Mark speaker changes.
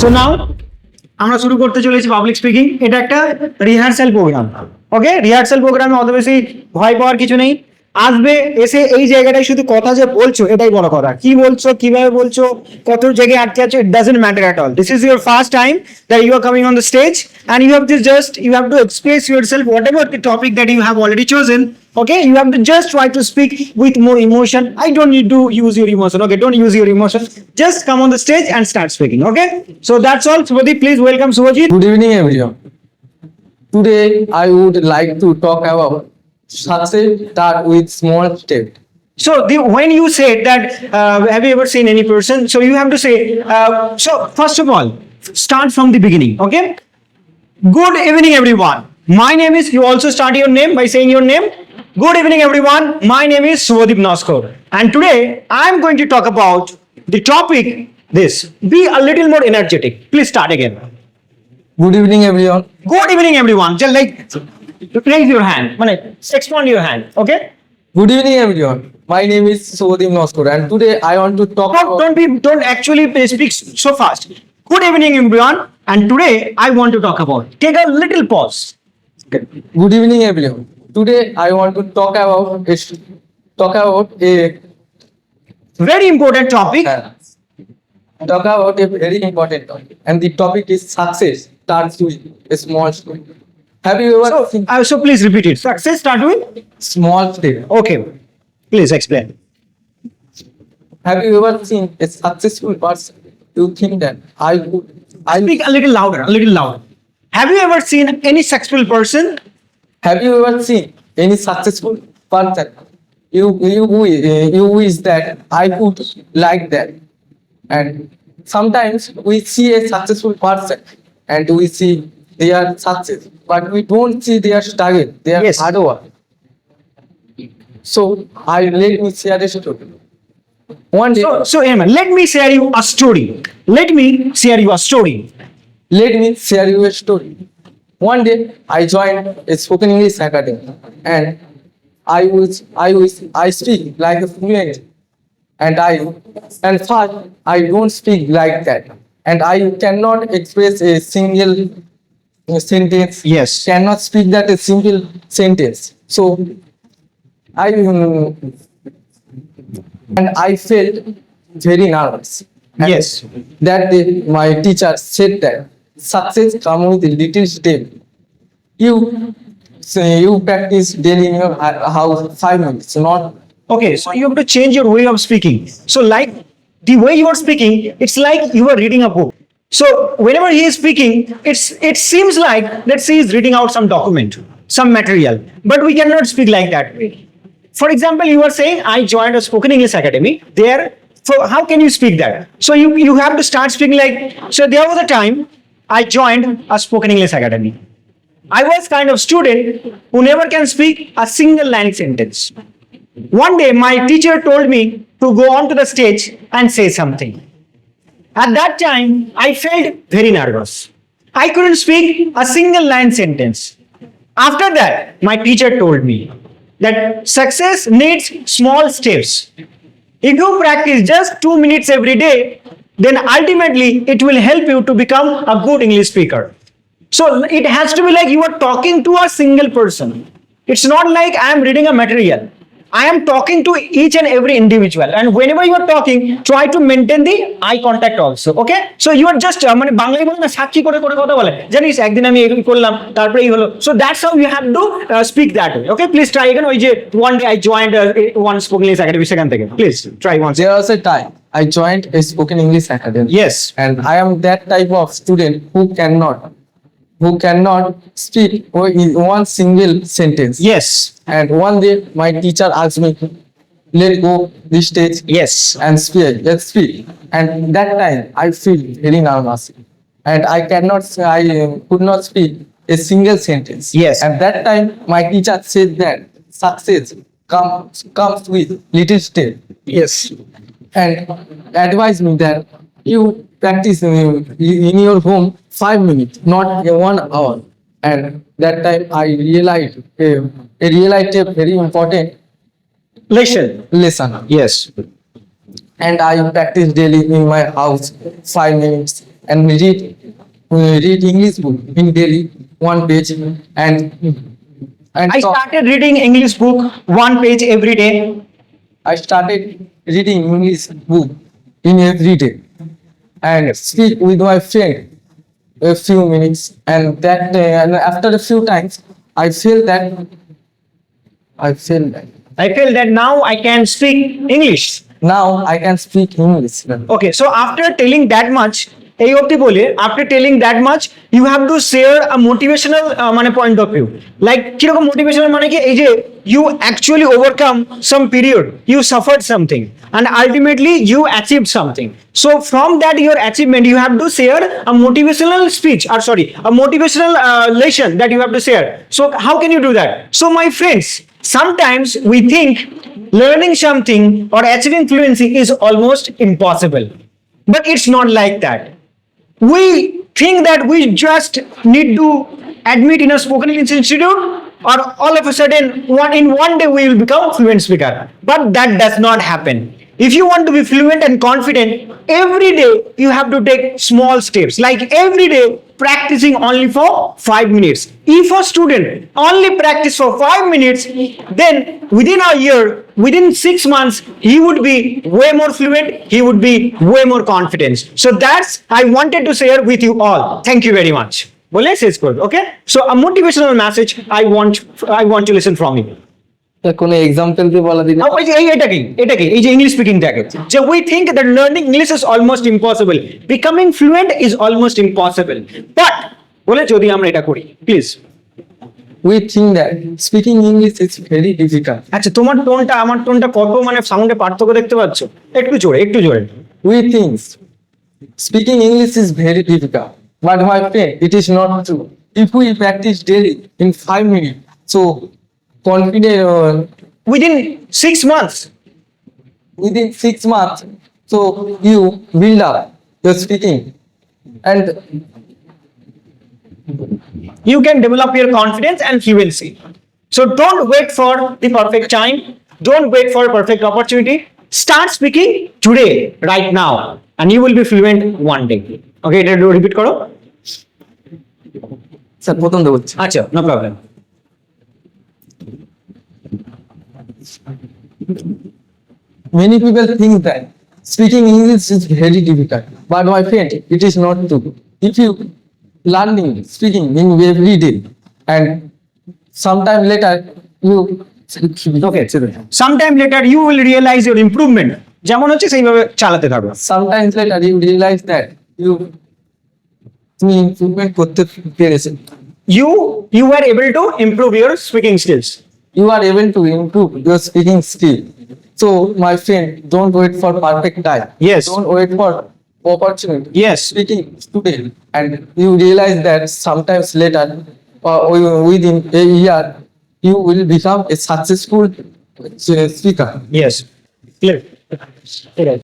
Speaker 1: So now আমরা শুরু করতে চলেছি পাবলিক স্পিকিং। এটা একটা রিহার্সাল প্রোগ্রাম। ওকে, রিহার্সাল প্রোগ্রামে অত বেশি ভয় পাওয়ার কিছু নেই। আসবে, এসে এই জায়গাটায় শুধু কথা যে বলছো এটাই বড় কথা। কি বলছো, কিভাবে বলছো, কত জায়গায় আটকে আছো, it doesn't matter at all. This is your first time that you are coming on the stage, and you have to express yourself whatever the topic that you have already chosen. Okay, you have to just try to speak with more emotion. I don't need to use your emotion. Okay, don't use your emotion, just come on the stage and start speaking. Okay, so that's all. Subhadip, please welcome Subhajit.
Speaker 2: Good evening, everyone. Today, I would like to talk about success start with small steps.
Speaker 1: So when you said that, have you ever seen any person? So you have to say, so first of all, start from the beginning. Okay. Good evening, everyone. My name is, you also start your name by saying your name. Good evening, everyone. My name is Subhadip Naskar. And today I am going to talk about the topic this. Be a little more energetic. Please start again.
Speaker 2: Good evening, everyone.
Speaker 1: Good evening, everyone. Just like raise your hand. Expand your hand. Okay.
Speaker 2: Good evening, everyone. My name is Subhadip Naskar, and today I want to talk about.
Speaker 1: Don't actually speak so fast. Good evening, everyone. And today I want to talk about. Take a little pause. Okay.
Speaker 2: Good evening, everyone. Today I want to talk about a
Speaker 1: Very important topic.
Speaker 2: very important topic, and the topic is success starts with a small step. Have you ever seen
Speaker 1: So please repeat it. Success start with.
Speaker 2: small step?
Speaker 1: Okay. Please explain.
Speaker 2: Have you ever seen a successful person? You think that I
Speaker 1: Speak a little louder. A little louder. Have you ever seen any successful person?
Speaker 2: Have you ever seen any successful person? You wish that I could like that. And sometimes we see a successful person and we see their success, but we don't see their struggle, their
Speaker 1: Yes.
Speaker 2: hard work. So let me share a story. One day,
Speaker 1: So Eamon, let me share you a story. Let me share you a story.
Speaker 2: let me share you a story. One day, I joined a spoken English academy, and I speak like a fluent, and first I don't speak like that, and I cannot express a single sentence.
Speaker 1: Yes.
Speaker 2: Cannot speak that a simple sentence. So I felt very nervous. And
Speaker 1: Yes.
Speaker 2: That day, my teacher said that success comes with a little step. You practice daily in your house 5 minutes, not.
Speaker 1: Okay, so you have to change your way of speaking. So like the way you are speaking, it's like you are reading a book. So whenever he is speaking, it seems like, let's say he's reading out some document, some material, but we cannot speak like that. For example, you are saying, I joined a spoken English academy there. So how can you speak that? So you have to start speaking like, so there was a time I joined a spoken English academy. I was kind of student who never can speak a single line sentence. One day, my teacher told me to go onto the stage and say something. At that time, I felt very nervous. I couldn't speak a single line sentence. After that, my teacher told me that success needs small steps. If you practice just 2 minutes every day, then ultimately it will help you to become a good English speaker. So it has to be like you are talking to a single person. It's not like I am reading a material. I am talking to each and every individual, and whenever you are talking, try to maintain the eye contact also. Okay, so you are just মানে বাংলায় বলে না, সাক্ষী করে করে কথা বলে, জানিস একদিন আমি এই করলাম তারপরে এই হলো. So that's how you have to speak that way. Okay, please try again. ওই যে one day I joined one spoken English academy সেখান থেকে. Please try once.
Speaker 2: There was a time I joined a spoken English academy.
Speaker 1: Yes.
Speaker 2: And I am that type of student who cannot speak in one single sentence.
Speaker 1: Yes.
Speaker 2: And one day, my teacher asked me, "Let's go this stage
Speaker 1: Yes.
Speaker 2: and speak. Let's speak." And that time, I feel very nervous, and I could not speak a single sentence.
Speaker 1: Yes.
Speaker 2: And that time, my teacher said that success comes with little step,
Speaker 1: Yes.
Speaker 2: and advised me that you practice in your home 5 minutes, not 1 hour. And that time I realized a very important lesson.
Speaker 1: Yes.
Speaker 2: And I practice daily in my house 5 minutes and read English book in daily 1 page and
Speaker 1: I
Speaker 2: talk.
Speaker 1: started reading English book 1 page every day.
Speaker 2: I started reading English book in every day and speak with my friend a few minutes, and that day, and after a few times I feel that
Speaker 1: I feel that now I can speak English.
Speaker 2: now I can speak English.
Speaker 1: Okay, so after telling that much, এই অবধি বলে after telling that much, you have to share a motivational মানে point of view. Like কিরকম motivational মানে কি এই যে you actually overcome some period, you suffered something, and ultimately you achieved something. So from that your achievement, you have to share a motivational speech, or sorry, a motivational lesson that you have to share. So how can you do that? So my friends, sometimes we think learning something or achieving fluency is almost impossible, but it's not like that. We think that we just need to admit in a spoken English institute, or all of a sudden in one day we will become fluent speaker, but that does not happen. If you want to be fluent and confident, every day you have to take small steps, like every day practicing only for 5 minutes. If a student only practice for 5 minutes, then within a year, within 6 months, he would be way more fluent, he would be way more confident. So that's I wanted to share with you all. Thank you very much. বলে শেষ করবে, okay? So a motivational message I want to listen from you.
Speaker 2: কোনো example দিয়ে বলা দিলে
Speaker 1: ওই যে এটাকে এই যে ইংলিশ স্পিকিংটাকে, যে we think that learning English is almost impossible, becoming fluent is almost impossible, but বলে যদি আমরা এটা করি, please.
Speaker 2: we think that speaking English is very difficult.
Speaker 1: আচ্ছা, তোমার টোনটা আমার টোনটা কত মানে সাউন্ডে পার্থক্য দেখতে পাচ্ছ? একটু জোরে।
Speaker 2: We think speaking English is very difficult, but my friend, it is not true. If we practice daily in 5 minutes, so confident
Speaker 1: Within 6 months,
Speaker 2: within 6 months, so you build up your speaking, and
Speaker 1: you can develop your confidence and fluency. So don't wait for the perfect time, don't wait for a perfect opportunity. Start speaking today, right now, and you will be fluent one day. Okay, এটা repeat করো।
Speaker 2: Sir প্রথম তো বলছি
Speaker 1: আচ্ছা, no problem.
Speaker 2: many people think that speaking English is very difficult, but my friend, it is not true. If you learning speaking in every day, and sometime later you
Speaker 1: Okay, sometime later you will realize your improvement. যেমন হচ্ছে সেইভাবে চালাতে থাকো।
Speaker 2: sometimes later you realize that তুমি improvement করতে পেরেছেন,
Speaker 1: You were able to improve your speaking skills.
Speaker 2: you are able to improve your speaking skill. So my friend, don't wait for perfect time.
Speaker 1: Yes.
Speaker 2: Don't wait for opportunity.
Speaker 1: Yes.
Speaker 2: Speaking today, and you realize that sometimes later, within a year, you will become a successful speaker.
Speaker 1: Yes, clear.